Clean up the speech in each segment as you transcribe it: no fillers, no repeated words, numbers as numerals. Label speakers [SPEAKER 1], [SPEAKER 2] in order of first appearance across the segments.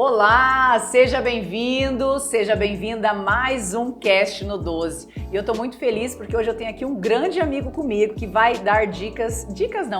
[SPEAKER 1] Olá, seja bem-vindo, seja bem-vinda a mais um Cast no 12. E eu tô muito feliz porque hoje eu tenho aqui um grande amigo comigo que vai dar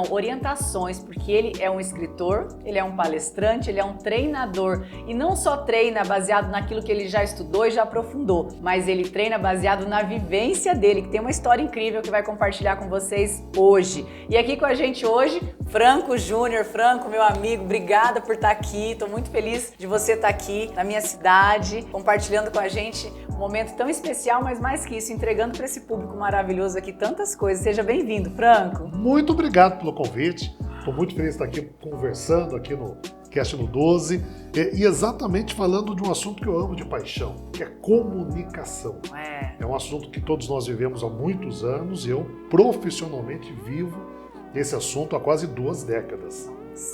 [SPEAKER 1] orientações, porque ele é um escritor, ele é um palestrante, ele é um treinador. E não só treina baseado naquilo que ele já estudou e já aprofundou, mas ele treina baseado na vivência dele, que tem uma história incrível que vai compartilhar com vocês hoje. E aqui com a gente hoje, Franco Júnior. Franco, meu amigo, obrigada por estar aqui, tô muito feliz de você estar aqui na minha cidade, compartilhando com a gente um momento tão especial, mas mais que isso, entregando para esse público maravilhoso aqui tantas coisas. Seja bem-vindo, Franco.
[SPEAKER 2] Muito obrigado pelo convite. Estou muito feliz de estar aqui conversando aqui no Cast no 12 e exatamente falando de um assunto que eu amo de paixão, que é comunicação. É um assunto que todos nós vivemos há muitos anos e eu profissionalmente vivo esse assunto há quase 2 décadas.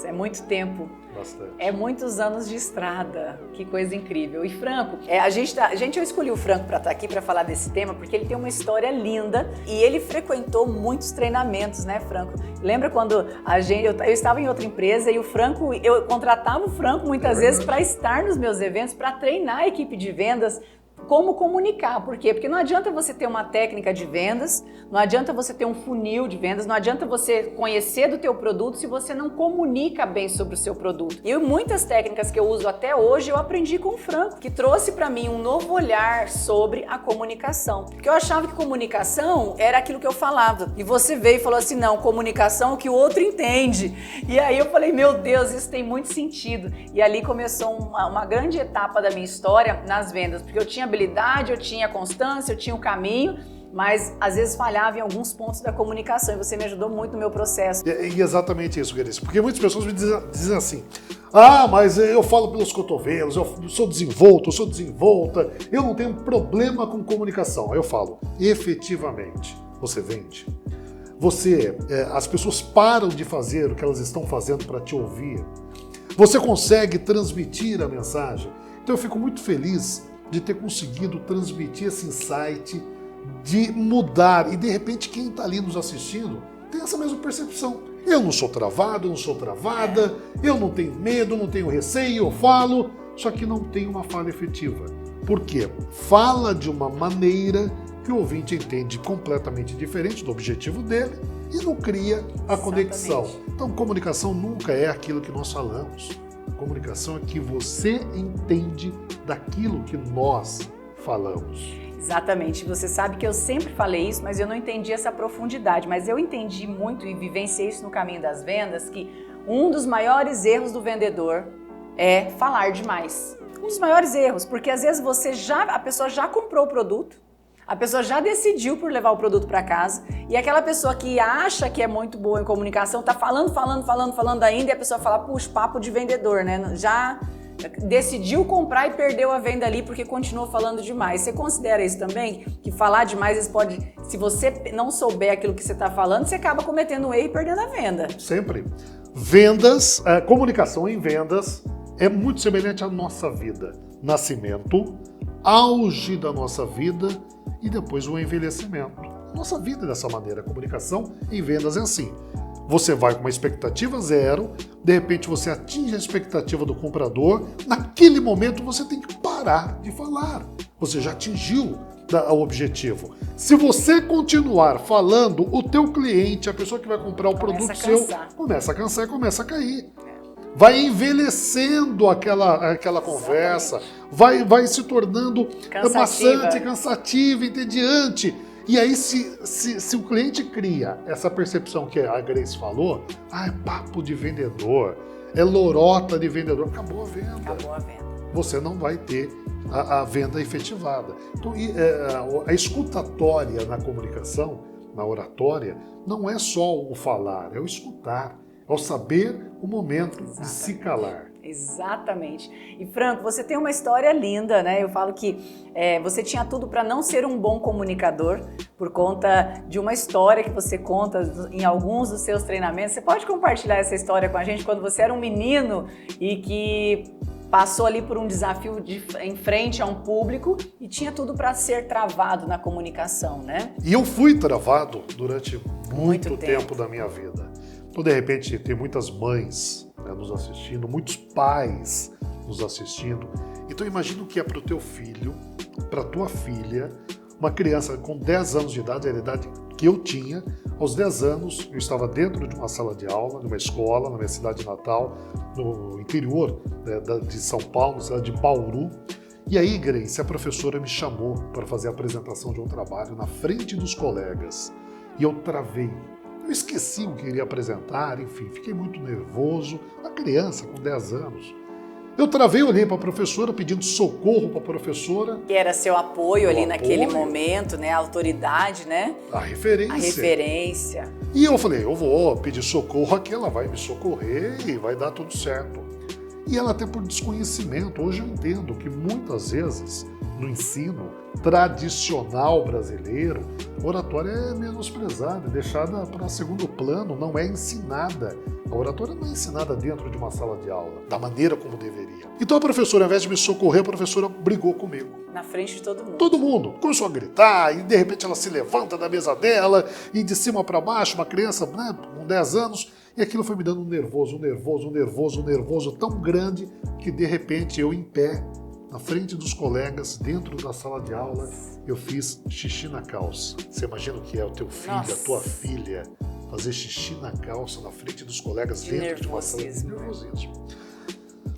[SPEAKER 1] É muito tempo.
[SPEAKER 2] Bastante.
[SPEAKER 1] É muitos anos de estrada. Que coisa incrível. E Franco, eu escolhi o Franco para estar aqui para falar desse tema porque ele tem uma história linda e ele frequentou muitos treinamentos, né, Franco? Lembra quando eu estava em outra empresa e eu contratava o Franco muitas vezes para estar nos meus eventos, para treinar a equipe de vendas. Como comunicar, por quê? Porque não adianta você ter uma técnica de vendas, não adianta você ter um funil de vendas, não adianta você conhecer do teu produto se você não comunica bem sobre o seu produto. E muitas técnicas que eu uso até hoje eu aprendi com o Franco, que trouxe para mim um novo olhar sobre a comunicação. Porque eu achava que comunicação era aquilo que eu falava. E você veio e falou assim, não, comunicação é o que o outro entende. E aí eu falei, meu Deus, isso tem muito sentido. E ali começou uma grande etapa da minha história nas vendas, porque eu tinha habilidade, eu tinha constância, eu tinha o caminho, mas às vezes falhava em alguns pontos da comunicação e você me ajudou muito no meu processo.
[SPEAKER 2] E exatamente isso, Guerice, porque muitas pessoas me dizem assim, mas eu falo pelos cotovelos, eu sou desenvolto, eu sou desenvolta, eu não tenho problema com comunicação. Aí eu falo, efetivamente, você vende. As pessoas param de fazer o que elas estão fazendo para te ouvir. Você consegue transmitir a mensagem. Então eu fico muito feliz de ter conseguido transmitir esse insight, de mudar, e de repente quem está ali nos assistindo tem essa mesma percepção. Eu não sou travado, eu não sou travada, eu não tenho medo, não tenho receio, eu falo, só que não tem uma fala efetiva. Por quê? Fala de uma maneira que o ouvinte entende completamente diferente do objetivo dele e não cria a conexão. Então, comunicação nunca é aquilo que nós falamos. Comunicação é que você entende daquilo que nós falamos.
[SPEAKER 1] Exatamente. Você sabe que eu sempre falei isso, mas eu não entendi essa profundidade. Mas eu entendi muito e vivenciei isso no caminho das vendas, que um dos maiores erros do vendedor é falar demais. Um dos maiores erros, porque às vezes a pessoa já comprou o produto, a pessoa já decidiu por levar o produto para casa e aquela pessoa que acha que é muito boa em comunicação tá falando ainda e a pessoa fala, puxa, papo de vendedor, né? Já decidiu comprar e perdeu a venda ali porque continuou falando demais. Você considera isso também? Que falar demais se você não souber aquilo que você está falando, você acaba cometendo um erro e perdendo a venda.
[SPEAKER 2] Sempre. Comunicação em vendas é muito semelhante à nossa vida. Nascimento, auge da nossa vida e depois o envelhecimento. Nossa vida é dessa maneira. A comunicação em vendas é assim. Você vai com uma expectativa 0, de repente você atinge a expectativa do comprador, naquele momento você tem que parar de falar. Você já atingiu o objetivo. Se você continuar falando, o teu cliente, a pessoa que vai comprar o produto seu, começa a cansar e começa a cair. Vai envelhecendo aquela conversa, vai se tornando maçante, cansativa, entediante. E aí, se o cliente cria essa percepção que a Grace falou, é papo de vendedor, é lorota de vendedor, acabou a venda.
[SPEAKER 1] Acabou a venda.
[SPEAKER 2] Você não vai ter a venda efetivada. Então, a escutatória na comunicação, na oratória, não é só o falar, é o escutar. Ao saber o momento de se calar.
[SPEAKER 1] Exatamente. E Franco, você tem uma história linda, né? Eu falo que você tinha tudo para não ser um bom comunicador por conta de uma história que você conta em alguns dos seus treinamentos. Você pode compartilhar essa história com a gente quando você era um menino e que passou ali por um desafio em frente a um público e tinha tudo para ser travado na comunicação, né?
[SPEAKER 2] E eu fui travado durante muito tempo da minha vida. Então, de repente, tem muitas mães nos assistindo, muitos pais nos assistindo. Então imagina o que é para o teu filho, para a tua filha, uma criança com 10 anos de idade, a idade que eu tinha. Aos 10 anos, eu estava dentro de uma sala de aula, numa escola, na minha cidade natal, no interior de São Paulo, na cidade de Bauru. E aí, Grace, a professora me chamou para fazer a apresentação de um trabalho na frente dos colegas. E eu travei. Eu esqueci o que iria apresentar, enfim, fiquei muito nervoso. Uma criança com 10 anos. Eu travei, olhei para a professora, pedindo socorro para a professora.
[SPEAKER 1] Que era seu apoio ali naquele momento, né? A autoridade, né?
[SPEAKER 2] A referência.
[SPEAKER 1] A referência.
[SPEAKER 2] E eu falei, eu vou pedir socorro aqui, ela vai me socorrer e vai dar tudo certo. E ela até por desconhecimento. Hoje eu entendo que muitas vezes no ensino tradicional brasileiro, a oratória é menosprezada, é deixada para segundo plano, não é ensinada. A oratória não é ensinada dentro de uma sala de aula, da maneira como deveria. Então a professora, ao invés de me socorrer, a professora brigou comigo.
[SPEAKER 1] Na frente de todo mundo.
[SPEAKER 2] Todo mundo. Começou a gritar e de repente ela se levanta da mesa dela e de cima para baixo, uma criança, né, com 10 anos, e aquilo foi me dando um nervoso tão grande que de repente eu em pé, na frente dos colegas, dentro da sala de aula, eu fiz xixi na calça. Você imagina o que é o teu filho, a tua filha, fazer xixi na calça na frente dos colegas dentro de uma sala de nervosismo.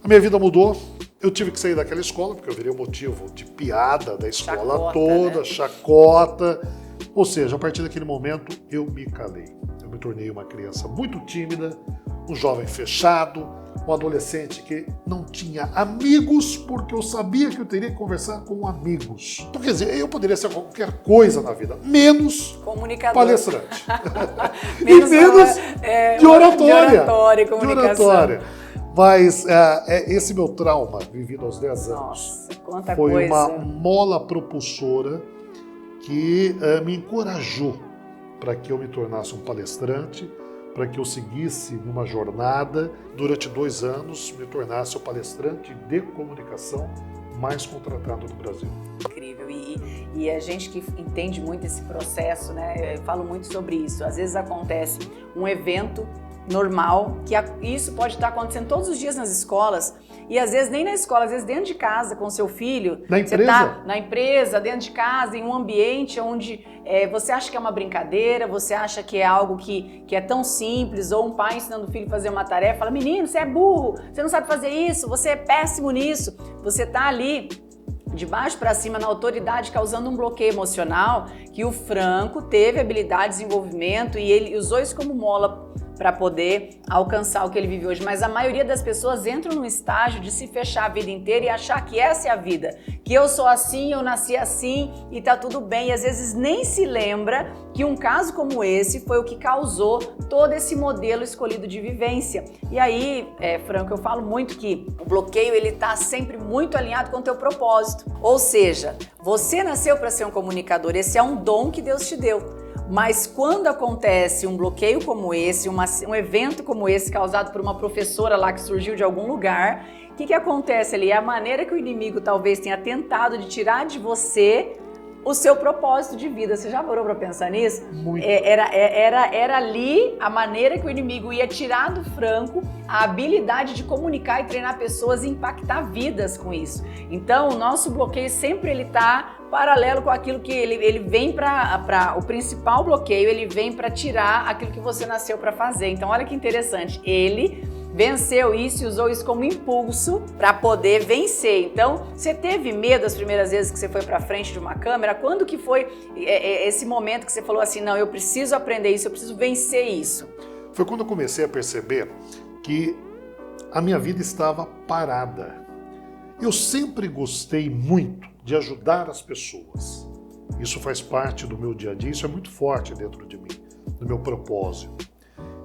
[SPEAKER 2] A minha vida mudou. Eu tive que sair daquela escola, porque eu virei o motivo de piada da escola chacota, toda, né? Chacota. Ou seja, a partir daquele momento, eu me calei. Eu me tornei uma criança muito tímida, um jovem fechado, um adolescente que não tinha amigos, porque eu sabia que eu teria que conversar com amigos. Então, quer dizer, eu poderia ser qualquer coisa na vida, menos palestrante. menos de oratória.
[SPEAKER 1] De oratória.
[SPEAKER 2] Mas esse meu trauma, vivido aos 10 anos, foi uma mola propulsora que me encorajou para que eu me tornasse um palestrante, para que eu seguisse numa jornada, durante 2 anos, me tornasse o palestrante de comunicação mais contratado do Brasil.
[SPEAKER 1] Incrível. E a gente que entende muito esse processo, né? Eu falo muito sobre isso. Às vezes acontece um evento normal, que isso pode estar acontecendo todos os dias nas escolas, e às vezes nem na escola, às vezes dentro de casa com seu filho.
[SPEAKER 2] Na empresa?
[SPEAKER 1] Você está na empresa, dentro de casa, em um ambiente onde você acha que é uma brincadeira, você acha que é algo que é tão simples, ou um pai ensinando o filho a fazer uma tarefa, fala, menino, você é burro, você não sabe fazer isso, você é péssimo nisso. Você está ali de baixo para cima na autoridade, causando um bloqueio emocional, que o Franco teve habilidade, desenvolvimento, e ele usou isso como mola para poder alcançar o que ele vive hoje. Mas a maioria das pessoas entram num estágio de se fechar a vida inteira e achar que essa é a vida, que eu sou assim, eu nasci assim e tá tudo bem, e às vezes nem se lembra que um caso como esse foi o que causou todo esse modelo escolhido de vivência. E aí, Franco, eu falo muito que o bloqueio, ele tá sempre muito alinhado com o teu propósito. Ou seja, você nasceu para ser um comunicador, esse é um dom que Deus te deu. Mas quando acontece um bloqueio como esse, um evento como esse causado por uma professora lá que surgiu de algum lugar, o que acontece ali? É a maneira que o inimigo talvez tenha tentado de tirar de você o seu propósito de vida. Você já parou para pensar nisso?
[SPEAKER 2] Muito.
[SPEAKER 1] Era ali a maneira que o inimigo ia tirar do Franco a habilidade de comunicar e treinar pessoas e impactar vidas com isso. Então, o nosso bloqueio sempre ele tá paralelo com aquilo que ele vem para o principal bloqueio, ele vem para tirar aquilo que você nasceu para fazer. Então, olha que interessante, ele venceu isso e usou isso como impulso para poder vencer. Então, você teve medo as primeiras vezes que você foi para frente de uma câmera? Quando que foi esse momento que você falou assim, não, eu preciso aprender isso, eu preciso vencer isso?
[SPEAKER 2] Foi quando eu comecei a perceber que a minha vida estava parada. Eu sempre gostei muito de ajudar as pessoas. Isso faz parte do meu dia a dia, isso é muito forte dentro de mim, do meu propósito.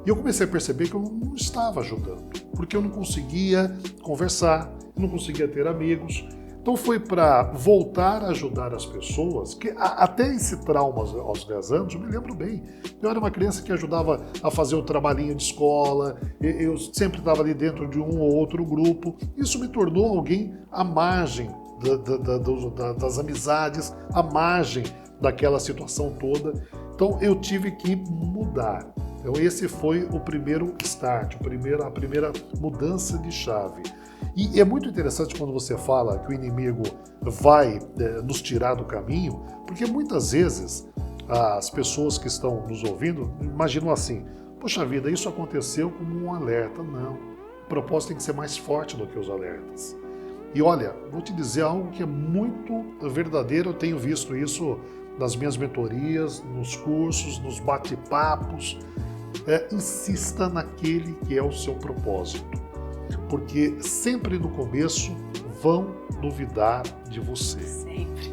[SPEAKER 2] E eu comecei a perceber que eu não estava ajudando, porque eu não conseguia conversar, eu não conseguia ter amigos. Então foi para voltar a ajudar as pessoas, que até esse trauma aos 10 anos, eu me lembro bem. Eu era uma criança que ajudava a fazer o trabalhinho de escola, eu sempre estava ali dentro de um ou outro grupo. Isso me tornou alguém à margem das amizades, à margem daquela situação toda. Então eu tive que mudar. Então esse foi o primeiro start, a primeira mudança de chave. E é muito interessante quando você fala que o inimigo vai nos tirar do caminho, porque muitas vezes as pessoas que estão nos ouvindo imaginam assim, poxa vida, isso aconteceu como um alerta. Não, o propósito tem que ser mais forte do que os alertas. E olha, vou te dizer algo que é muito verdadeiro, eu tenho visto isso nas minhas mentorias, nos cursos, nos bate-papos. Insista naquele que é o seu propósito, porque sempre no começo vão duvidar de você.
[SPEAKER 1] Sempre.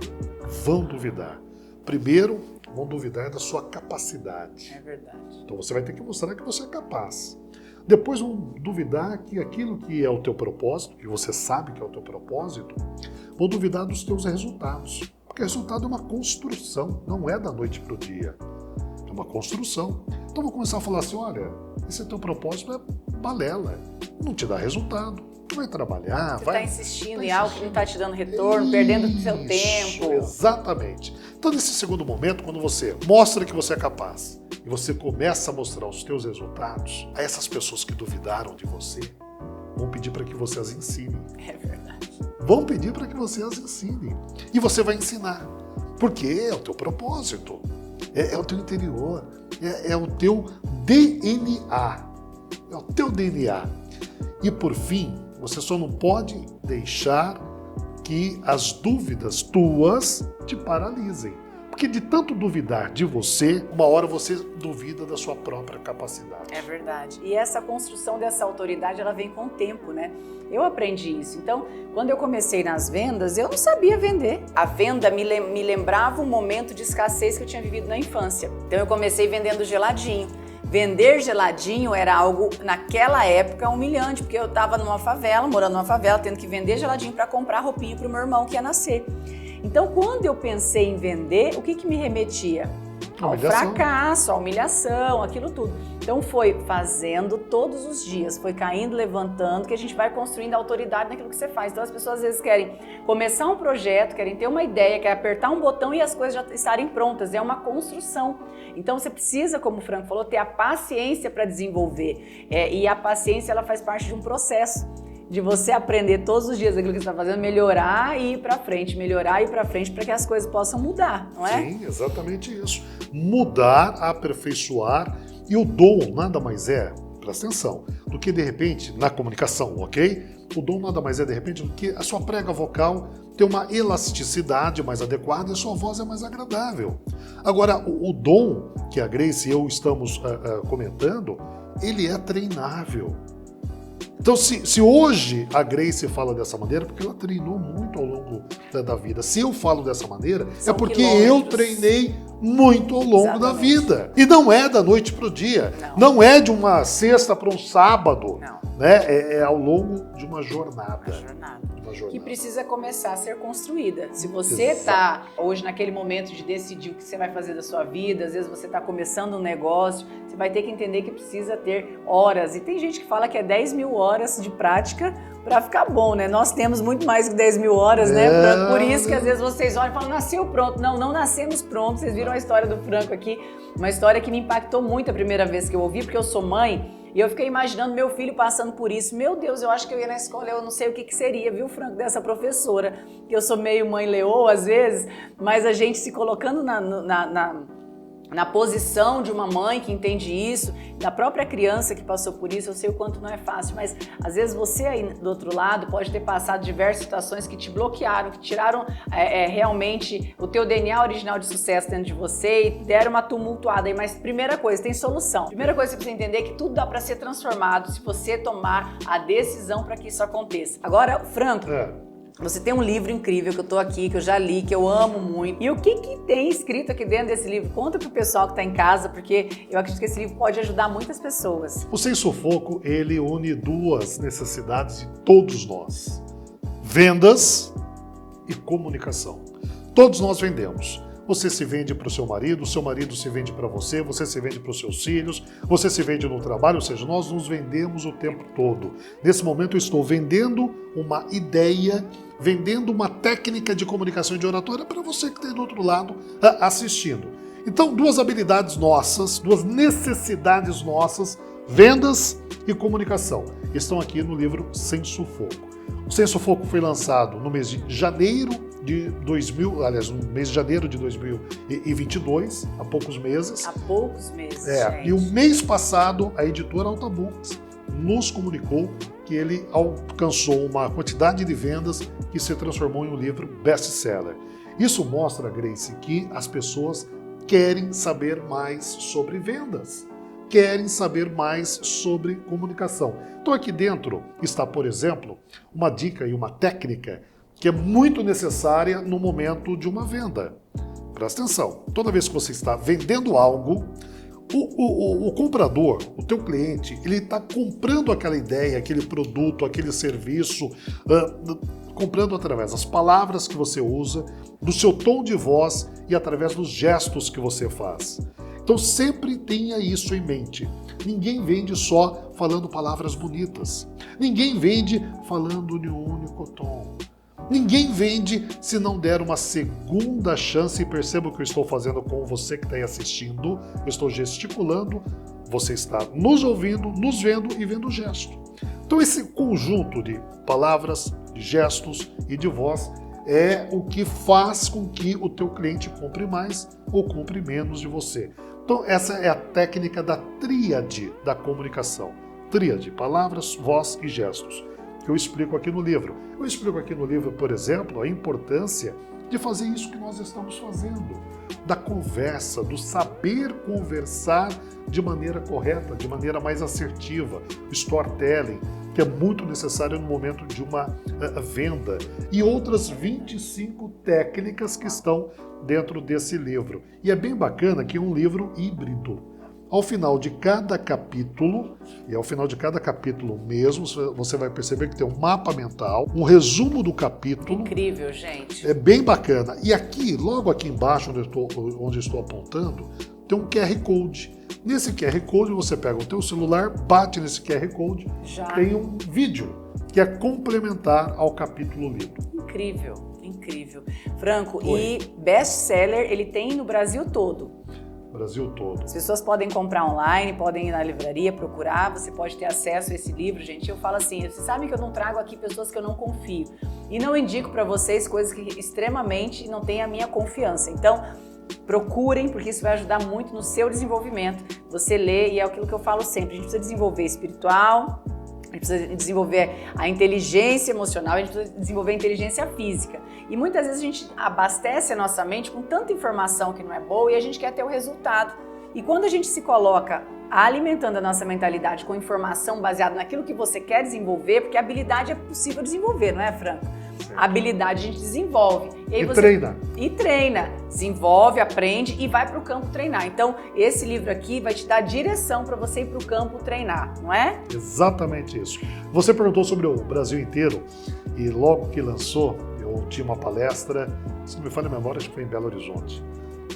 [SPEAKER 2] Vão duvidar. Primeiro, vão duvidar da sua capacidade.
[SPEAKER 1] É verdade.
[SPEAKER 2] Então você vai ter que mostrar que você é capaz. Depois vão duvidar que aquilo que é o teu propósito, que você sabe que é o teu propósito, vão duvidar dos teus resultados. Porque resultado é uma construção, não é da noite para o dia. É uma construção. Então vou começar a falar assim, olha, esse teu propósito é balela, não te dá resultado. Tu vai trabalhar,
[SPEAKER 1] Você
[SPEAKER 2] vai...
[SPEAKER 1] está insistindo em algo que não está te dando retorno, perdendo o seu tempo.
[SPEAKER 2] Exatamente. Então nesse segundo momento, quando você mostra que você é capaz e você começa a mostrar os teus resultados, a essas pessoas que duvidaram de você, vão pedir para que você as ensine.
[SPEAKER 1] É verdade.
[SPEAKER 2] Vão pedir para que você as ensine. E você vai ensinar. Porque é o teu propósito. É o teu interior. É o teu DNA. É o teu DNA. E por fim, você só não pode deixar que as dúvidas tuas te paralisem. Porque de tanto duvidar de você, uma hora você duvida da sua própria capacidade.
[SPEAKER 1] É verdade. E essa construção dessa autoridade, ela vem com o tempo, né? Eu aprendi isso. Então, quando eu comecei nas vendas, eu não sabia vender. A venda me lembrava um momento de escassez que eu tinha vivido na infância. Então, eu comecei vendendo geladinho. Vender geladinho era algo, naquela época, humilhante, porque eu estava numa favela, morando numa favela, tendo que vender geladinho para comprar roupinha para o meu irmão que ia nascer. Então, quando eu pensei em vender, o que me remetia? Ao fracasso, à humilhação, aquilo tudo. Então, foi fazendo todos os dias, foi caindo, levantando, que a gente vai construindo autoridade naquilo que você faz. Então, as pessoas às vezes querem começar um projeto, querem ter uma ideia, querem apertar um botão e as coisas já estarem prontas. É uma construção. Então, você precisa, como o Franco falou, ter a paciência para desenvolver. E a paciência, ela faz parte de um processo. De você aprender todos os dias aquilo que você está fazendo, melhorar e ir para frente, melhorar e ir para frente para que as coisas possam mudar, não é?
[SPEAKER 2] Sim, exatamente isso. Mudar, aperfeiçoar, e o dom nada mais é, presta atenção, do que de repente, na comunicação, ok? O dom nada mais é de repente do que a sua prega vocal ter uma elasticidade mais adequada e a sua voz é mais agradável. Agora, o dom que a Grace e eu estamos comentando, ele é treinável. Então, se hoje a Grace fala dessa maneira, porque ela treinou muito ao longo da vida. Se eu falo dessa maneira, é porque eu treinei muito ao longo da vida. E não é da noite para o dia. Não é de uma sexta para um sábado.
[SPEAKER 1] Não.
[SPEAKER 2] Né? É ao longo de uma jornada.
[SPEAKER 1] Que precisa começar a ser construída. Se você está hoje naquele momento de decidir o que você vai fazer da sua vida, às vezes você está começando um negócio, você vai ter que entender que precisa ter horas. E tem gente que fala que é 10 mil horas de prática para ficar bom, né? Nós temos muito mais que 10 mil horas, né, Franco? Por isso que às vezes vocês olham e falam, nasceu pronto. Não nascemos prontos. Vocês viram a história do Franco aqui, uma história que me impactou muito a primeira vez que eu ouvi, porque eu sou mãe. E eu fiquei imaginando meu filho passando por isso. Meu Deus, eu acho que eu ia na escola, eu não sei o que seria, viu, Franco, dessa professora. Que eu sou meio mãe leoa às vezes, mas a gente se colocando na posição de uma mãe que entende isso, da própria criança que passou por isso, eu sei o quanto não é fácil, mas às vezes você aí do outro lado pode ter passado diversas situações que te bloquearam, que tiraram realmente o teu DNA original de sucesso dentro de você e deram uma tumultuada aí. Mas primeira coisa, tem solução. Primeira coisa que você precisa entender é que tudo dá para ser transformado se você tomar a decisão para que isso aconteça. Agora, Franco, você tem um livro incrível que eu tô aqui, que eu já li, que eu amo muito. E o que tem escrito aqui dentro desse livro? Conta pro pessoal que tá em casa, porque eu acredito que esse livro pode ajudar muitas pessoas.
[SPEAKER 2] O Sem Sufoco, ele une duas necessidades de todos nós. Vendas e comunicação. Todos nós vendemos. Você se vende para o seu marido se vende para você se vende para os seus filhos, você se vende no trabalho, ou seja, nós nos vendemos o tempo todo. Nesse momento eu estou vendendo uma ideia, vendendo uma técnica de comunicação e de oratória para você que está do outro lado assistindo. Então, duas habilidades nossas, duas necessidades nossas, vendas e comunicação, estão aqui no livro Sem Sufoco. O Sem Sufoco foi lançado no mês de janeiro de 2000, aliás, no mês de janeiro de 2022, há poucos meses.
[SPEAKER 1] Há poucos meses, gente.
[SPEAKER 2] E o mês passado, a editora Alta Books nos comunicou que ele alcançou uma quantidade de vendas que se transformou em um livro best-seller. Isso mostra, Grace, que as pessoas querem saber mais sobre vendas, querem saber mais sobre comunicação. Então aqui dentro está, por exemplo, uma dica e uma técnica que é muito necessária no momento de uma venda. Presta atenção, toda vez que você está vendendo algo, o comprador, o teu cliente, ele está comprando aquela ideia, aquele produto, aquele serviço, comprando através das palavras que você usa, do seu tom de voz e através dos gestos que você faz. Então sempre tenha isso em mente. Ninguém vende só falando palavras bonitas. Ninguém vende falando em um único tom. Ninguém vende se não der uma segunda chance, e perceba o que eu estou fazendo com você que está aí assistindo. Eu estou gesticulando, você está nos ouvindo, nos vendo e vendo o gesto. Então esse conjunto de palavras, de gestos e de voz é o que faz com que o teu cliente compre mais ou compre menos de você. Então essa é a técnica da tríade da comunicação. Tríade, palavras, voz e gestos, que eu explico aqui no livro. Eu explico aqui no livro, por exemplo, a importância de fazer isso que nós estamos fazendo, da conversa, do saber conversar de maneira correta, de maneira mais assertiva, o storytelling, que é muito necessário no momento de uma venda, e outras 25 técnicas que estão dentro desse livro. E é bem bacana que é um livro híbrido. Ao final de cada capítulo, e ao final de cada capítulo mesmo, você vai perceber que tem um mapa mental, um resumo do capítulo.
[SPEAKER 1] Incrível, gente.
[SPEAKER 2] É bem bacana. E aqui, logo aqui embaixo, onde eu estou apontando, tem um QR Code. Nesse QR Code, você pega o teu celular, bate nesse QR Code, tem um vídeo que é complementar ao capítulo lido.
[SPEAKER 1] Incrível, incrível. Franco, e best-seller ele tem no Brasil todo.
[SPEAKER 2] Brasil todo.
[SPEAKER 1] As pessoas podem comprar online, podem ir na livraria, procurar, você pode ter acesso a esse livro, gente. Eu falo assim, vocês sabem que eu não trago aqui pessoas que eu não confio. E não indico para vocês coisas que extremamente não têm a minha confiança. Então, procurem, porque isso vai ajudar muito no seu desenvolvimento. Você lê, e é aquilo que eu falo sempre, a gente precisa desenvolver espiritual, a gente precisa desenvolver a inteligência emocional, a gente precisa desenvolver a inteligência física. E muitas vezes a gente abastece a nossa mente com tanta informação que não é boa e a gente quer ter o resultado. E quando a gente se coloca alimentando a nossa mentalidade com informação baseada naquilo que você quer desenvolver, porque a habilidade é possível desenvolver, não é, Franco? A habilidade a gente desenvolve. E aí
[SPEAKER 2] treina.
[SPEAKER 1] E treina. Desenvolve, aprende e vai para o campo treinar. Então, esse livro aqui vai te dar direção para você ir para o campo treinar, não é?
[SPEAKER 2] Exatamente isso. Você perguntou sobre o Brasil inteiro e logo que lançou, eu tinha uma palestra, se não me falha a memória, acho que foi em Belo Horizonte.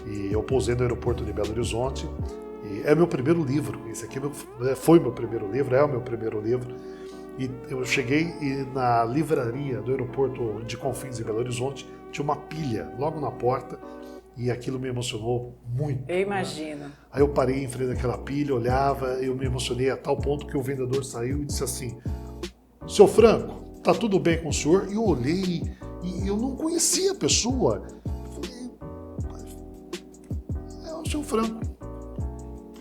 [SPEAKER 2] E eu pousei no aeroporto de Belo Horizonte. E é meu primeiro livro. Esse aqui foi meu primeiro livro, é o meu primeiro livro. E eu cheguei e na livraria do aeroporto de Confins em Belo Horizonte tinha uma pilha logo na porta e aquilo me emocionou muito.
[SPEAKER 1] Eu imagino.
[SPEAKER 2] Né? Aí eu parei em frente daquela pilha, olhava, eu me emocionei a tal ponto que o vendedor saiu e disse assim: "Seu Franco, tá tudo bem com o senhor?" E eu olhei e eu não conhecia a pessoa. Eu falei: "É o seu Franco."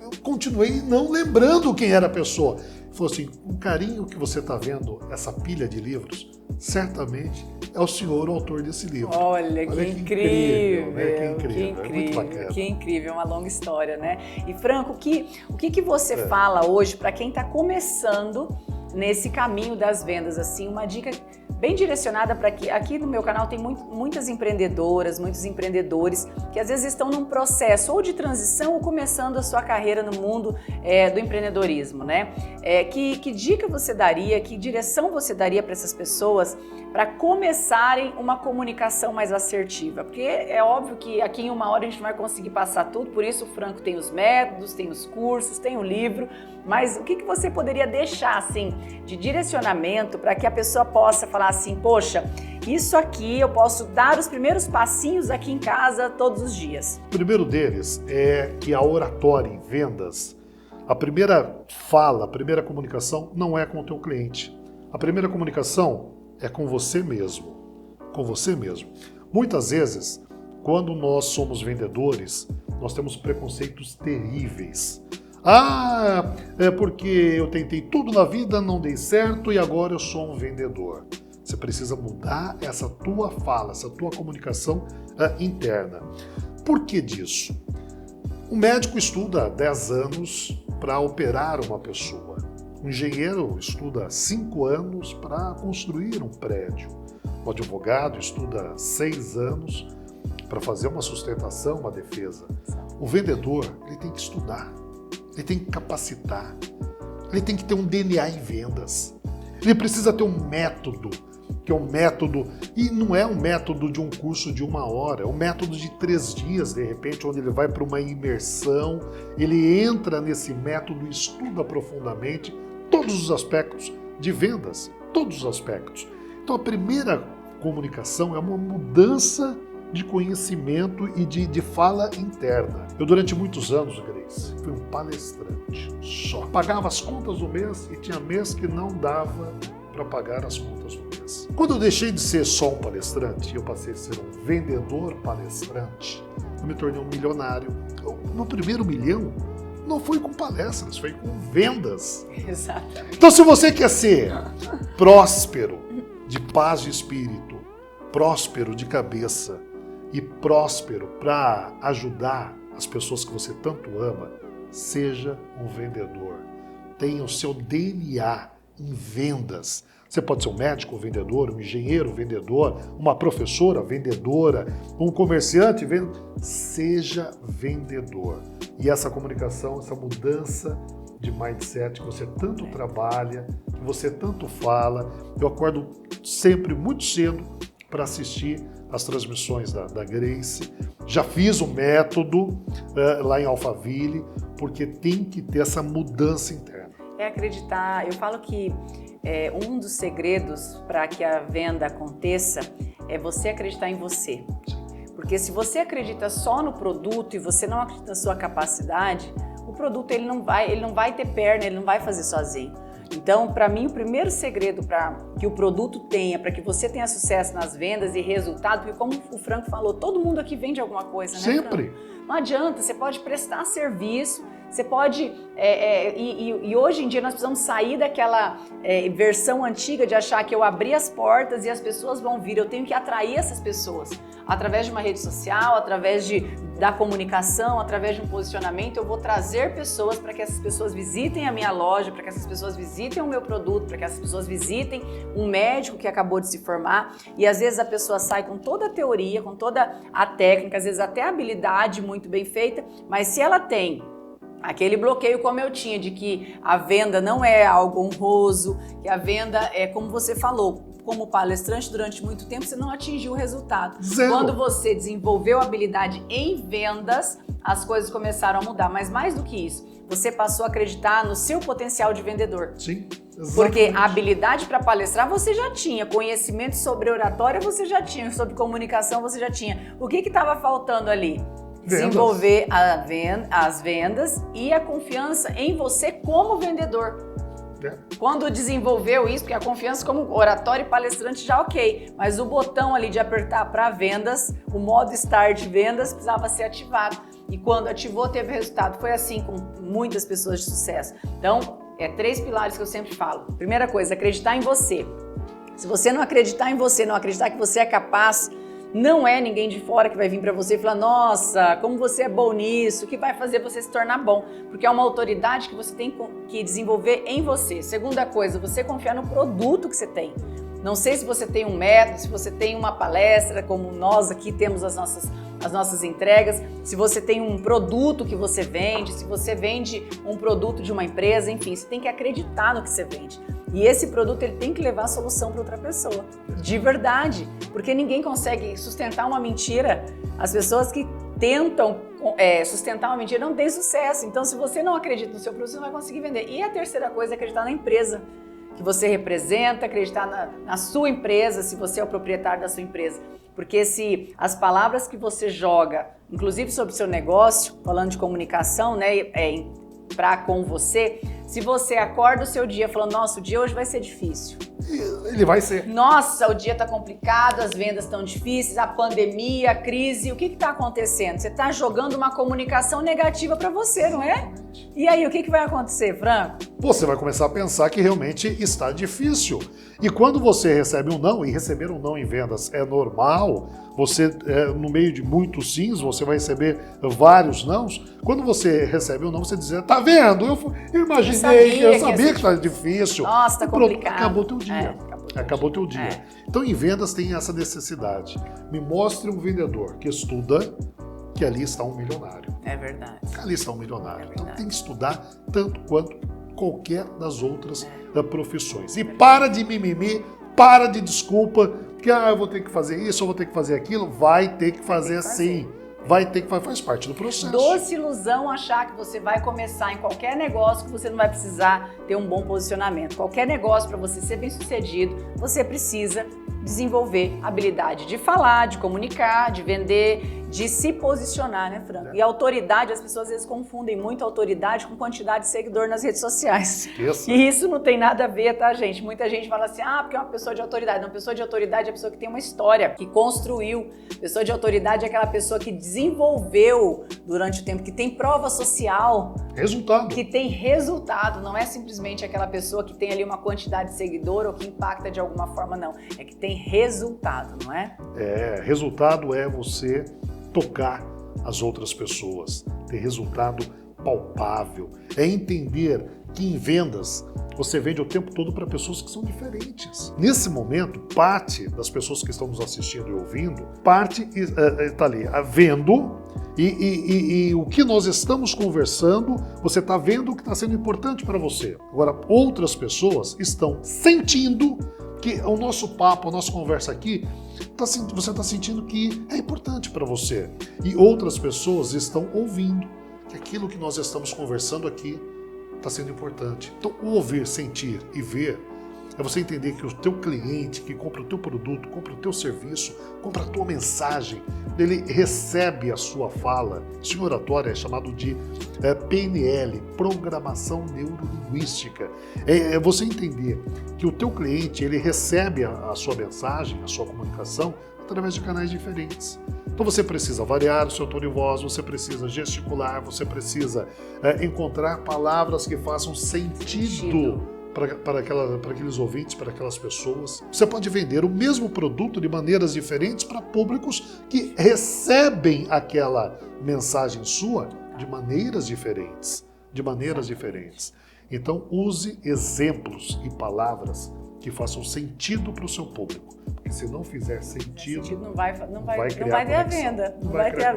[SPEAKER 2] Eu continuei não lembrando quem era a pessoa. Falou assim: "O carinho que você está vendo, essa pilha de livros, certamente é o senhor o autor desse livro."
[SPEAKER 1] Olha que incrível,
[SPEAKER 2] né? Que incrível, é muito bacana.
[SPEAKER 1] Que incrível, uma longa história, né? E Franco, o que você fala hoje para quem está começando nesse caminho das vendas, assim, uma dica bem direcionada para que aqui no meu canal tem muitas empreendedoras, muitos empreendedores que às vezes estão num processo ou de transição ou começando a sua carreira no mundo do empreendedorismo, né? Que dica você daria, que direção você daria para essas pessoas para começarem uma comunicação mais assertiva? Porque é óbvio que aqui em uma hora a gente não vai conseguir passar tudo, por isso o Franco tem os métodos, tem os cursos, tem o livro, mas o que você poderia deixar assim de direcionamento para que a pessoa possa falar assim: poxa, isso aqui eu posso dar os primeiros passinhos aqui em casa todos os dias?
[SPEAKER 2] O primeiro deles é que a oratória em vendas, a primeira fala, a primeira comunicação não é com o teu cliente. A primeira comunicação é com você mesmo. Com você mesmo. Muitas vezes, quando nós somos vendedores, nós temos preconceitos terríveis. Ah, é porque eu tentei tudo na vida, não dei certo e agora eu sou um vendedor. Você precisa mudar essa tua fala, essa tua comunicação interna. Por que disso? Um médico estuda 10 anos para operar uma pessoa. Um engenheiro estuda 5 anos para construir um prédio. O advogado estuda 6 anos para fazer uma sustentação, uma defesa. O vendedor, ele tem que estudar, ele tem que capacitar, ele tem que ter um DNA em vendas. Ele precisa ter um método, que é um método, e não é um método de um curso de 1 hora, é um método de 3 dias, de repente, onde ele vai para uma imersão, ele entra nesse método e estuda profundamente todos os aspectos de vendas, todos os aspectos. Então a primeira comunicação é uma mudança de conhecimento e de fala interna. Eu durante muitos anos, Grace, fui um palestrante só. Pagava as contas do mês e tinha mês que não dava para pagar as contas do mês. Quando eu deixei de ser só um palestrante, eu passei a ser um vendedor palestrante, eu me tornei um milionário. Meu primeiro milhão não foi com palestras, foi com vendas.
[SPEAKER 1] Exatamente.
[SPEAKER 2] Então, se você quer ser próspero, de paz de espírito, próspero de cabeça e próspero para ajudar as pessoas que você tanto ama, seja um vendedor. Tenha o seu DNA em vendas. Você pode ser um médico vendedor, um engenheiro vendedor, uma professora vendedora, um comerciante vendedor. Seja vendedor. E essa comunicação, essa mudança de mindset que você tanto trabalha, que você tanto fala. Eu acordo sempre muito cedo para assistir as transmissões da Grace. Já fiz um método lá em Alphaville, porque tem que ter essa mudança interna.
[SPEAKER 1] É acreditar. Eu falo que um dos segredos para que a venda aconteça é você acreditar em você. Porque se você acredita só no produto e você não acredita na sua capacidade, o produto ele não vai ter perna, ele não vai fazer sozinho. Então, para mim, o primeiro segredo para que o produto tenha, para que você tenha sucesso nas vendas e resultado, porque como o Franco falou, todo mundo aqui vende alguma coisa, né,
[SPEAKER 2] Sempre.
[SPEAKER 1] Franco? Não adianta, você pode prestar serviço, você pode... E hoje em dia nós precisamos sair daquela versão antiga de achar que eu abri as portas e as pessoas vão vir. Eu tenho que atrair essas pessoas através de uma rede social, através da comunicação, através de um posicionamento. Eu vou trazer pessoas para que essas pessoas visitem a minha loja, para que essas pessoas visitem o meu produto, para que essas pessoas visitem um médico que acabou de se formar. E às vezes a pessoa sai com toda a teoria, com toda a técnica, às vezes até a habilidade muito bem feita, mas se ela tem aquele bloqueio como eu tinha, de que a venda não é algo honroso, que a venda é como você falou, como palestrante durante muito tempo você não atingiu o resultado.
[SPEAKER 2] Zero.
[SPEAKER 1] Quando você desenvolveu habilidade em vendas, as coisas começaram a mudar. Mas mais do que isso, você passou a acreditar no seu potencial de vendedor.
[SPEAKER 2] Sim, exatamente.
[SPEAKER 1] Porque a habilidade para palestrar você já tinha, conhecimento sobre oratória você já tinha, sobre comunicação você já tinha. O que estava faltando ali? Desenvolver as vendas e a confiança em você como vendedor. Quando desenvolveu isso, porque a confiança como oratório e palestrante já ok, mas o botão ali de apertar para vendas, o modo Start Vendas precisava ser ativado. E quando ativou, teve resultado. Foi assim com muitas pessoas de sucesso. Então, 3 pilares que eu sempre falo. Primeira coisa, acreditar em você. Se você não acreditar em você, não acreditar que você é capaz, não é ninguém de fora que vai vir para você e falar, nossa, como você é bom nisso, que vai fazer você se tornar bom, porque é uma autoridade que você tem que desenvolver em você. Segunda coisa, você confiar no produto que você tem. Não sei se você tem um método, se você tem uma palestra, como nós aqui temos as nossas entregas, se você tem um produto que você vende, se você vende um produto de uma empresa, enfim, você tem que acreditar no que você vende. E esse produto ele tem que levar a solução para outra pessoa, de verdade, porque ninguém consegue sustentar uma mentira. As pessoas que tentam sustentar uma mentira não têm sucesso. Então, se você não acredita no seu produto, você não vai conseguir vender. E a terceira coisa é acreditar na empresa que você representa, acreditar na sua empresa, se você é o proprietário da sua empresa. Porque se as palavras que você joga, inclusive sobre o seu negócio, falando de comunicação, né, com você, Se você acorda o seu dia falando, nossa, o dia hoje vai ser difícil.
[SPEAKER 2] Ele vai ser.
[SPEAKER 1] Nossa, o dia tá complicado, as vendas estão difíceis, a pandemia, a crise, o que tá acontecendo? Você tá jogando uma comunicação negativa para você, não é? E aí, o que vai acontecer, Franco?
[SPEAKER 2] Você vai começar a pensar que realmente está difícil. E quando você recebe um não, e receber um não em vendas é normal, você, no meio de muitos sims, você vai receber vários nãos. Quando você recebe um não, você diz, tá vendo? Eu imaginei, eu sabia que está difícil.
[SPEAKER 1] Nossa, tá complicado.
[SPEAKER 2] Acabou teu dia. Acabou teu dia.
[SPEAKER 1] É.
[SPEAKER 2] Então, em vendas tem essa necessidade. Me mostre um vendedor que estuda, que ali está um milionário.
[SPEAKER 1] É verdade.
[SPEAKER 2] Ali está um milionário.
[SPEAKER 1] É
[SPEAKER 2] Então
[SPEAKER 1] verdade.
[SPEAKER 2] tem que estudar tanto quanto qualquer das outras profissões. E para de mimimi, para de desculpa, que eu vou ter que fazer isso, eu vou ter que fazer aquilo. Vai ter que fazer sim. Vai ter que fazer, faz parte do processo.
[SPEAKER 1] Doce ilusão achar que você vai começar em qualquer negócio que você não vai precisar ter um bom posicionamento. Qualquer negócio, para você ser bem sucedido, você precisa desenvolver a habilidade de falar, de comunicar, de vender, de se posicionar, né, Franco? E autoridade, as pessoas às vezes confundem muito autoridade com quantidade de seguidor nas redes sociais.
[SPEAKER 2] Esqueça.
[SPEAKER 1] E isso não tem nada a ver, tá, gente? Muita gente fala assim, porque é uma pessoa de autoridade. Não, pessoa de autoridade é a pessoa que tem uma história, que construiu. Pessoa de autoridade é aquela pessoa que desenvolveu durante o tempo, que tem prova social.
[SPEAKER 2] Resultado.
[SPEAKER 1] Que tem resultado, não é simplesmente aquela pessoa que tem ali uma quantidade de seguidor ou que impacta de alguma forma, não. É que tem resultado, não é?
[SPEAKER 2] Resultado é você tocar as outras pessoas, ter resultado palpável. É entender que em vendas você vende o tempo todo para pessoas que são diferentes. Nesse momento, parte das pessoas que estão nos assistindo e ouvindo, parte está ali vendo e o que nós estamos conversando, você está vendo o que está sendo importante para você. Agora, outras pessoas estão sentindo que o nosso papo, a nossa conversa aqui, você está sentindo que é importante para você. E outras pessoas estão ouvindo que aquilo que nós estamos conversando aqui está sendo importante. Então, ouvir, sentir e ver é você entender que o teu cliente que compra o teu produto, compra o teu serviço, compra a tua mensagem, ele recebe a sua fala. Isso em oratória é chamado de PNL, Programação Neurolinguística. É você entender que o teu cliente ele recebe a sua mensagem, a sua comunicação, através de canais diferentes. Então você precisa variar o seu tom de voz, você precisa gesticular, você precisa encontrar palavras que façam sentido para aqueles ouvintes, para aquelas pessoas. Você pode vender o mesmo produto de maneiras diferentes para públicos que recebem aquela mensagem sua de maneiras diferentes. Então use exemplos e palavras que façam sentido para o seu público. Porque se não fizer sentido,
[SPEAKER 1] não vai ter a venda. Não vai criar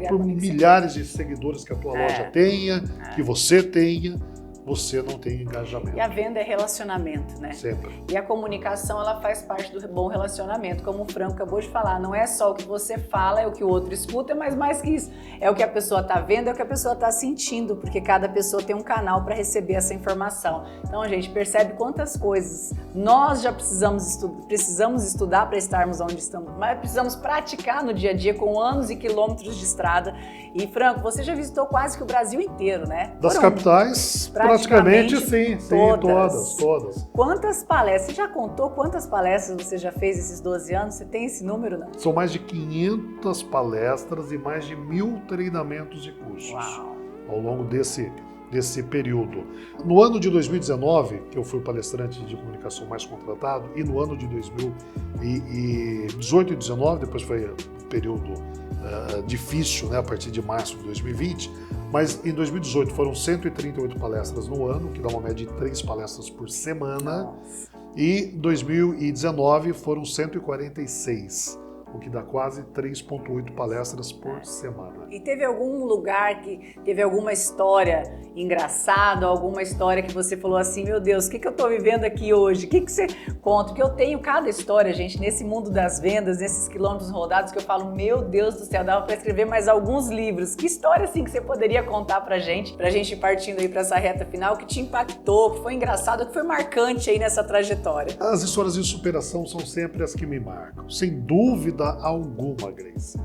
[SPEAKER 2] por
[SPEAKER 1] conexão.
[SPEAKER 2] Milhares de seguidores que a tua loja tenha, que você tenha, você não tem engajamento.
[SPEAKER 1] E a venda é relacionamento, né?
[SPEAKER 2] Sempre.
[SPEAKER 1] E a comunicação, ela faz parte do bom relacionamento. Como o Franco acabou de falar, não é só o que você fala, é o que o outro escuta, mas mais que isso. É o que a pessoa está vendo, é o que a pessoa está sentindo, porque cada pessoa tem um canal para receber essa informação. Então, gente, percebe quantas coisas nós já precisamos estudar para estarmos onde estamos, mas precisamos praticar no dia a dia com anos e quilômetros de estrada. E, Franco, você já visitou quase que o Brasil inteiro, né?
[SPEAKER 2] Das capitais, praticamente sim, todas.
[SPEAKER 1] Quantas palestras? Você já contou quantas palestras você já fez esses 12 anos? Você tem esse número, não?
[SPEAKER 2] São mais de 500 palestras e mais de 1000 treinamentos e cursos.
[SPEAKER 1] Uau.
[SPEAKER 2] Ao longo desse período. No ano de 2019, que eu fui o palestrante de comunicação mais contratado, e no ano de 2018 e 2019, depois foi um período difícil, né, a partir de março de 2020, mas em 2018 foram 138 palestras no ano, que dá uma média de 3 palestras por semana.
[SPEAKER 1] Nossa.
[SPEAKER 2] E 2019 foram 146, o que dá quase 3,8 palestras por semana.
[SPEAKER 1] E teve algum lugar que teve alguma história engraçada, alguma história que você falou assim, meu Deus, o que eu tô vivendo aqui hoje? O que você conta? Porque eu tenho cada história, gente, nesse mundo das vendas, nesses quilômetros rodados, que eu falo, meu Deus do céu, dava para escrever mais alguns livros. Que história, assim, que você poderia contar pra gente ir partindo aí pra essa reta final, que te impactou, que foi engraçado, que foi marcante aí nessa trajetória?
[SPEAKER 2] As histórias de superação são sempre as que me marcam, sem dúvida alguma, Grace.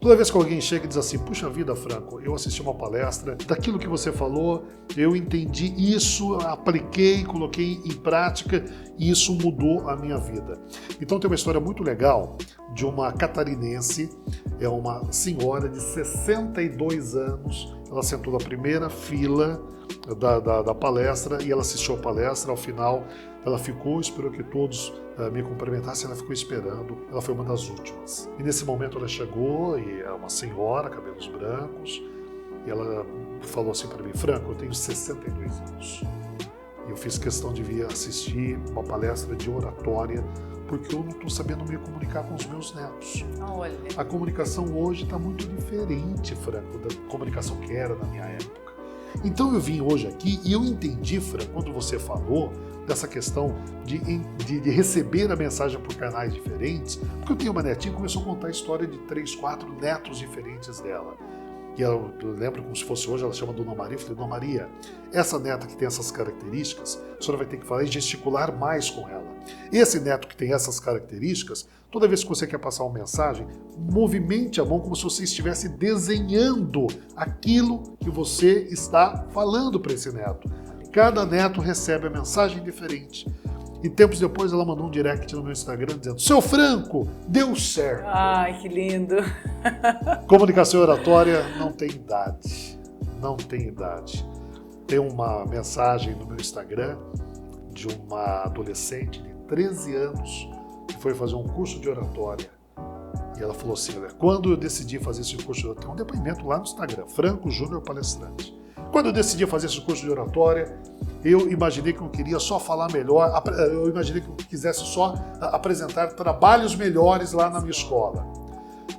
[SPEAKER 2] Toda vez que alguém chega e diz assim, puxa vida, Franco, eu assisti uma palestra, daquilo que você falou, eu entendi isso, apliquei, coloquei em prática e isso mudou a minha vida. Então tem uma história muito legal de uma catarinense, é uma senhora de 62 anos, ela sentou na primeira fila da palestra e ela assistiu a palestra, ao final ela ficou, esperou que todos me cumprimentassem, ela ficou esperando, ela foi uma das últimas. E nesse momento ela chegou, e é uma senhora, cabelos brancos, e ela falou assim para mim, Franco, eu tenho 62 anos, e eu fiz questão de vir assistir uma palestra de oratória, porque eu não estou sabendo me comunicar com os meus netos.
[SPEAKER 1] Olha.
[SPEAKER 2] A comunicação hoje está muito diferente, Franco, da comunicação que era na minha época. Então eu vim hoje aqui e eu entendi, Fran, quando você falou dessa questão de receber a mensagem por canais diferentes, porque eu tenho uma netinha que começou a contar a história de 3, 4 netos diferentes dela. E eu lembro como se fosse hoje, ela chama Dona Maria, eu falei, Dona Maria, essa neta que tem essas características, a senhora vai ter que falar e gesticular mais com ela. Esse neto que tem essas características, toda vez que você quer passar uma mensagem, movimente a mão como se você estivesse desenhando aquilo que você está falando para esse neto. Cada neto recebe a mensagem diferente. E tempos depois ela mandou um direct no meu Instagram dizendo, seu Franco, deu certo.
[SPEAKER 1] Ai, que lindo.
[SPEAKER 2] Comunicação e oratória não tem idade. Não tem idade. Tem uma mensagem no meu Instagram de uma adolescente de 13 anos que foi fazer um curso de oratória. E ela falou assim, olha, quando eu decidi fazer esse curso de oratória, tem um depoimento lá no Instagram, Franco Júnior Palestrante. Quando eu decidi fazer esse curso de oratória, eu imaginei que eu queria só falar melhor, eu imaginei que eu quisesse só apresentar trabalhos melhores lá na minha escola.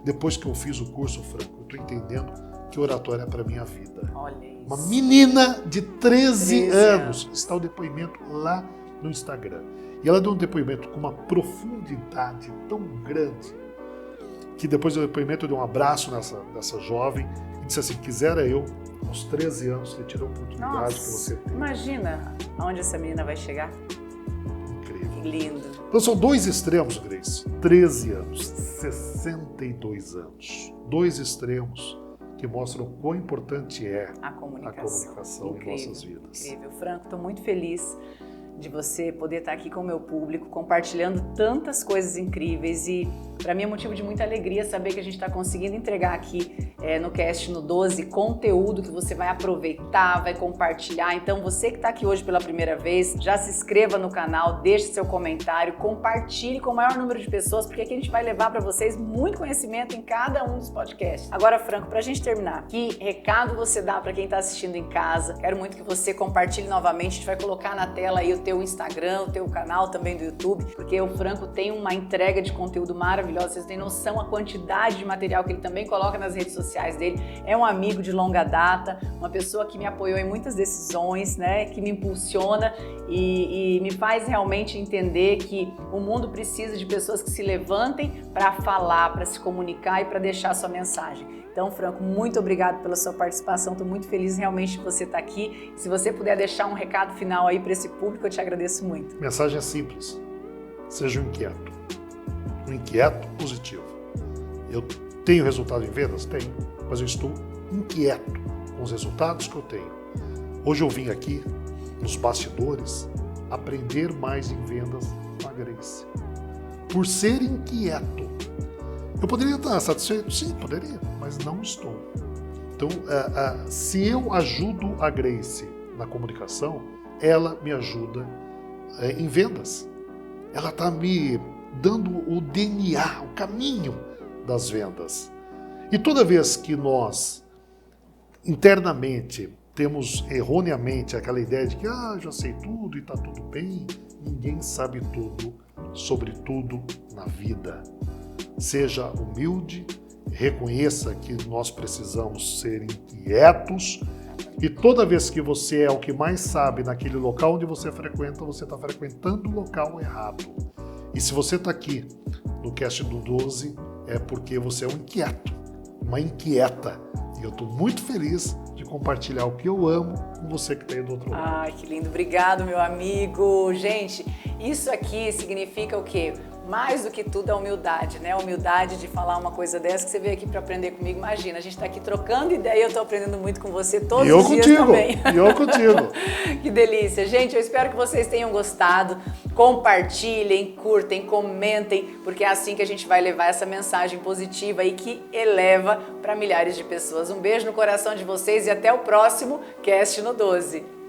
[SPEAKER 2] Depois que eu fiz o curso, Franco, eu estou entendendo que oratória é para minha vida.
[SPEAKER 1] Olha isso.
[SPEAKER 2] Uma menina de 13 anos, está o depoimento lá no Instagram. E ela deu um depoimento com uma profundidade tão grande, que depois do depoimento eu dei um abraço nessa jovem e disse assim, quisera eu, aos 13 anos, ter tido a oportunidade que você tem.
[SPEAKER 1] Imagina aonde essa menina vai chegar.
[SPEAKER 2] Incrível.
[SPEAKER 1] Que lindo.
[SPEAKER 2] Então são dois extremos, Grace. 13 anos, 62 anos. Dois extremos que mostram o quão importante é
[SPEAKER 1] A comunicação
[SPEAKER 2] em nossas vidas.
[SPEAKER 1] Incrível. Franco, estou muito feliz de você poder estar aqui com o meu público, compartilhando tantas coisas incríveis e para mim é motivo de muita alegria saber que a gente está conseguindo entregar aqui no Cast no 12 conteúdo que você vai aproveitar, vai compartilhar. Então você que está aqui hoje pela primeira vez, já se inscreva no canal, deixe seu comentário, compartilhe com o maior número de pessoas, porque aqui a gente vai levar para vocês muito conhecimento em cada um dos podcasts. Agora, Franco, para a gente terminar, que recado você dá para quem está assistindo em casa? Quero muito que você compartilhe novamente, a gente vai colocar na tela aí o teu Instagram, o teu canal também do YouTube, porque o Franco tem uma entrega de conteúdo maravilhosa, vocês têm noção a quantidade de material que ele também coloca nas redes sociais dele. É um amigo de longa data, uma pessoa que me apoiou em muitas decisões, né, que me impulsiona e me faz realmente entender que o mundo precisa de pessoas que se levantem para falar, para se comunicar e para deixar a sua mensagem. Então, Franco, muito obrigado pela sua participação, estou muito feliz realmente de você estar aqui. Se você puder deixar um recado final aí para esse público, eu te agradeço muito.
[SPEAKER 2] Mensagem é simples, seja um inquieto. Um inquieto positivo. Eu tenho resultado em vendas? Tenho, mas eu estou inquieto com os resultados que eu tenho. Hoje eu vim aqui, nos bastidores, aprender mais em vendas com a Grace. Por ser inquieto. Eu poderia estar satisfeito? Sim, poderia, mas não estou. Então, se eu ajudo a Grace na comunicação, ela me ajuda em vendas. Ela está me dando o DNA, o caminho das vendas. E toda vez que nós, internamente, temos erroneamente aquela ideia de que já sei tudo e está tudo bem, ninguém sabe tudo sobre tudo na vida. Seja humilde, reconheça que nós precisamos ser inquietos e toda vez que você é o que mais sabe naquele local onde você frequenta, você está frequentando o local errado. E se você está aqui no Cast do 12, é porque você é um inquieto, uma inquieta. E eu estou muito feliz de compartilhar o que eu amo com você que está aí do outro lado.
[SPEAKER 1] Ai, que lindo. Obrigado, meu amigo. Gente, isso aqui significa o quê? mais do que tudo, a humildade, né? A humildade de falar uma coisa dessa, que você veio aqui para aprender comigo. Imagina, a gente está aqui trocando ideia e eu estou aprendendo muito com você todos os dias também.
[SPEAKER 2] E eu contigo.
[SPEAKER 1] Que delícia. Gente, eu espero que vocês tenham gostado. Compartilhem, curtem, comentem, porque é assim que a gente vai levar essa mensagem positiva e que eleva para milhares de pessoas. Um beijo no coração de vocês e até o próximo Cast no 12.